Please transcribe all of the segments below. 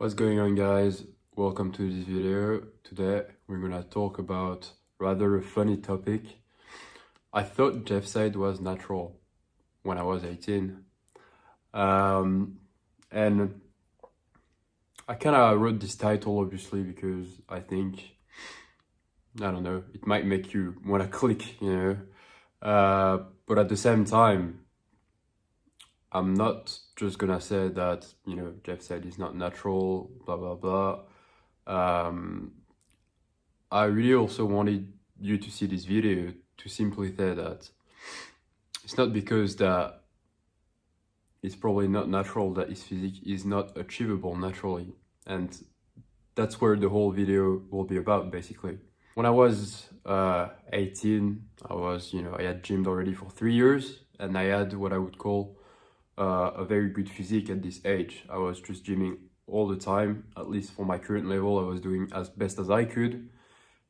What's going on, guys? Welcome to this video. Today we're gonna talk about rather a funny topic. I thought Jeff Seid was natural when I was 18. And I kind of wrote this title obviously because I think, I don't know, it might make you want to click, but at the same time, I'm not just gonna say that, Jeff Seid is not natural, blah, blah, blah. I really also wanted you to see this video to simply say that it's not because that it's probably not natural that his physique is not achievable naturally. And that's where the whole video will be about, basically. When I was 18, I had gymmed already for 3 years, and I had what I would call a very good physique at this age. I was just gymming all the time, at least for my current level. I was doing as best as I could.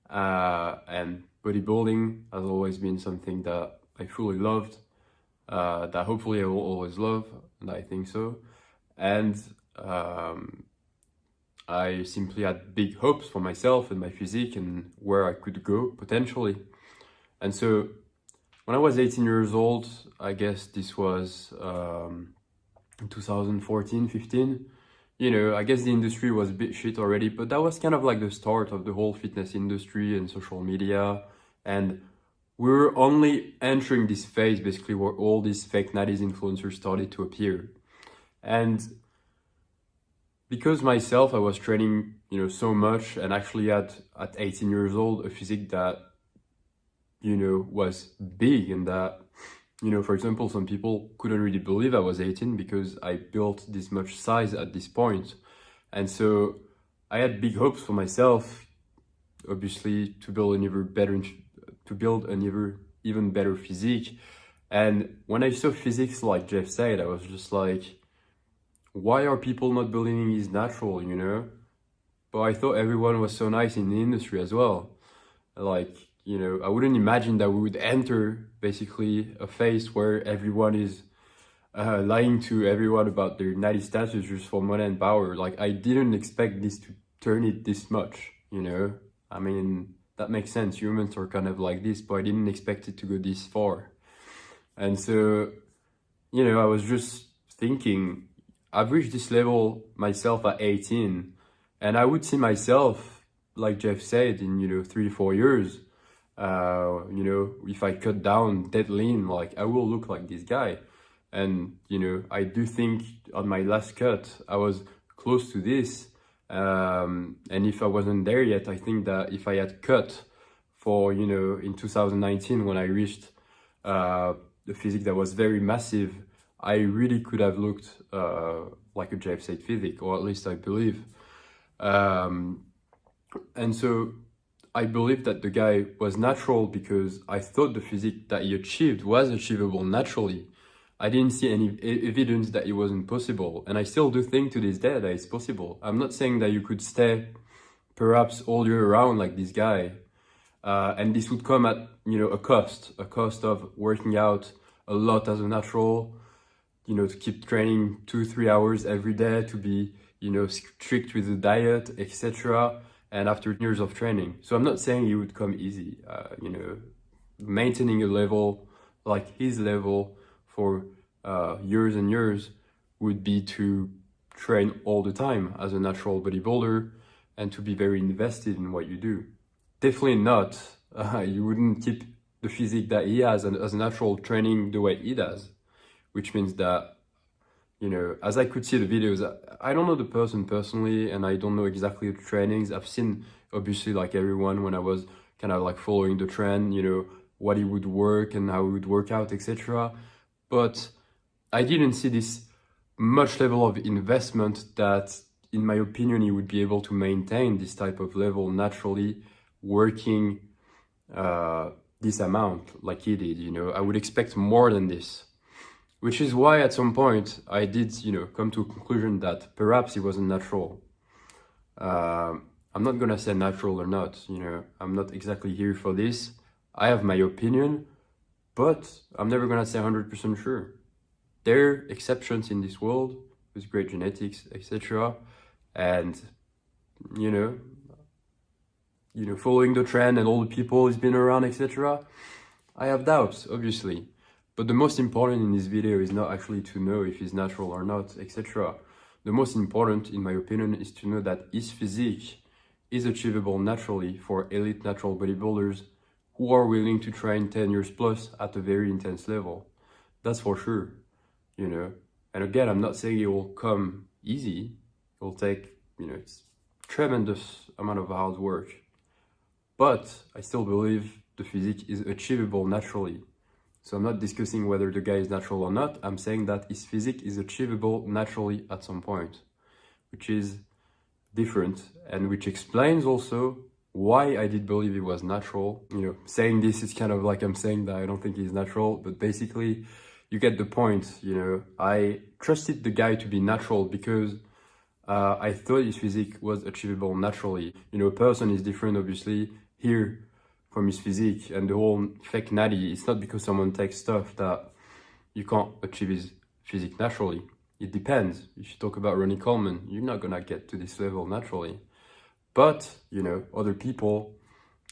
And bodybuilding has always been something that I fully loved, that hopefully I will always love, and I think so. And I simply had big hopes for myself and my physique and where I could go potentially. And so when I was 18 years old, I guess this was 2014, 15, I guess the industry was a bit shit already, but that was kind of like the start of the whole fitness industry and social media. And we were only entering this phase basically where all these fake natties influencers started to appear. And because myself, I was training, so much, and actually had at 18 years old a physique that was big, and that, for example, some people couldn't really believe I was 18 because I built this much size at this point. And so I had big hopes for myself, obviously, to build an even better physique. And when I saw physiques like Jeff Seid, I was just like, why are people not believing he's natural, But I thought everyone was so nice in the industry as well. I wouldn't imagine that we would enter basically a phase where everyone is lying to everyone about their natty status just for money and power. I didn't expect this to turn it this much, I mean, that makes sense. Humans are kind of like this, but I didn't expect it to go this far. And so, I was just thinking, I've reached this level myself at 18, and I would see myself like Jeff Seid in, 3-4 years. If I cut down dead lean, I will look like this guy. And, I do think on my last cut, I was close to this. And if I wasn't there yet, I think that if I had cut for, in 2019, when I reached the physique that was very massive, I really could have looked like a Jeff Seid physique, or at least I believe. And so I believe that the guy was natural because I thought the physique that he achieved was achievable naturally. I didn't see any evidence that it wasn't possible. And I still do think to this day that it's possible. I'm not saying that you could stay perhaps all year round like this guy. And this would come at, a cost of working out a lot as a natural, to keep training 2-3 hours every day, to be, strict with the diet, etc. And after years of training. So I'm not saying it would come easy, maintaining a level like his level for years and years would be to train all the time as a natural bodybuilder and to be very invested in what you do. Definitely not, you wouldn't keep the physique that he has as a natural training the way he does, which means that, as I could see the videos, I don't know the person personally, and I don't know exactly the trainings. I've seen, obviously, like everyone, when I was kind of following the trend, what he would work and how he would work out, etc. But I didn't see this much level of investment that, in my opinion, he would be able to maintain this type of level naturally, working this amount like he did, I would expect more than this. Which is why at some point I did, come to a conclusion that perhaps it wasn't natural. I'm not gonna say natural or not, I'm not exactly here for this. I have my opinion, but I'm never gonna say 100% sure. There are exceptions in this world with great genetics, etc. and following the trend and all the people he's been around, etc. I have doubts, obviously. But the most important in this video is not actually to know if he's natural or not, etc. The most important, in my opinion, is to know that his physique is achievable naturally for elite natural bodybuilders who are willing to train 10 years plus at a very intense level. That's for sure, And again, I'm not saying it will come easy. It will take, it's tremendous amount of hard work. But I still believe the physique is achievable naturally. So I'm not discussing whether the guy is natural or not. I'm saying that his physique is achievable naturally at some point, which is different and which explains also why I did believe it was natural. Saying this is kind of like I'm saying that I don't think he's natural, but basically you get the point. I trusted the guy to be natural because I thought his physique was achievable naturally. A person is different, obviously, here from his physique, and the whole fake natty, it's not because someone takes stuff that you can't achieve his physique naturally. It depends. If you talk about Ronnie Coleman, you're not gonna get to this level naturally. But, other people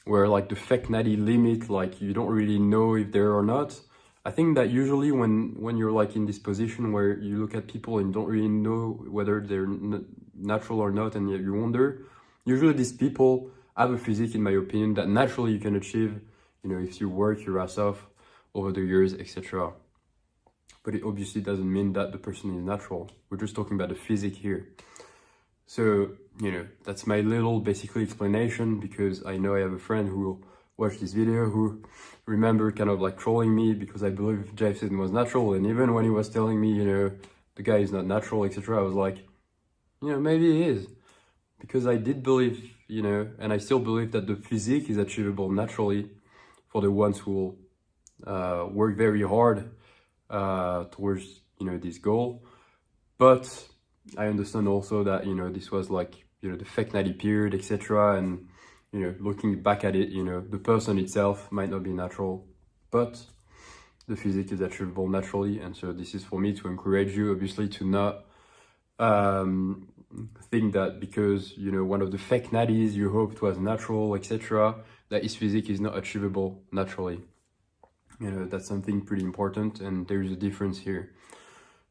where like the fake natty limit, like you don't really know if they're or not. I think that usually when you're like in this position where you look at people and don't really know whether they're natural or not, and you wonder, usually these people have a physique, in my opinion, that naturally you can achieve, if you work your ass off over the years, etc. But it obviously doesn't mean that the person is natural. We're just talking about the physique here. So, that's my little basically explanation, because I know I have a friend who watched this video who remember kind of like trolling me because I believe Jeff Seid was natural. And even when he was telling me, the guy is not natural, etc., I was like, maybe he is. Because I did believe, and I still believe that the physique is achievable naturally for the ones who will work very hard towards, this goal. But I understand also that, this was like, the fake natty period, etc. And, looking back at it, the person itself might not be natural, but the physique is achievable naturally. And so this is for me to encourage you, obviously, to not think that because, one of the fake natties you hoped was natural, etc., that his physique is not achievable naturally. That's something pretty important, and there's a difference here.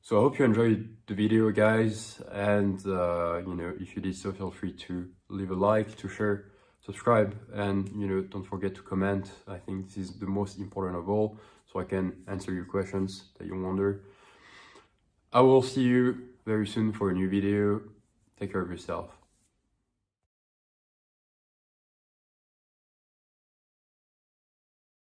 So I hope you enjoyed the video, guys, and if you did so, feel free to leave a like, to share, subscribe, and don't forget to comment. I think this is the most important of all, so I can answer your questions that you wonder. I will see you very soon for a new video. Take care of yourself.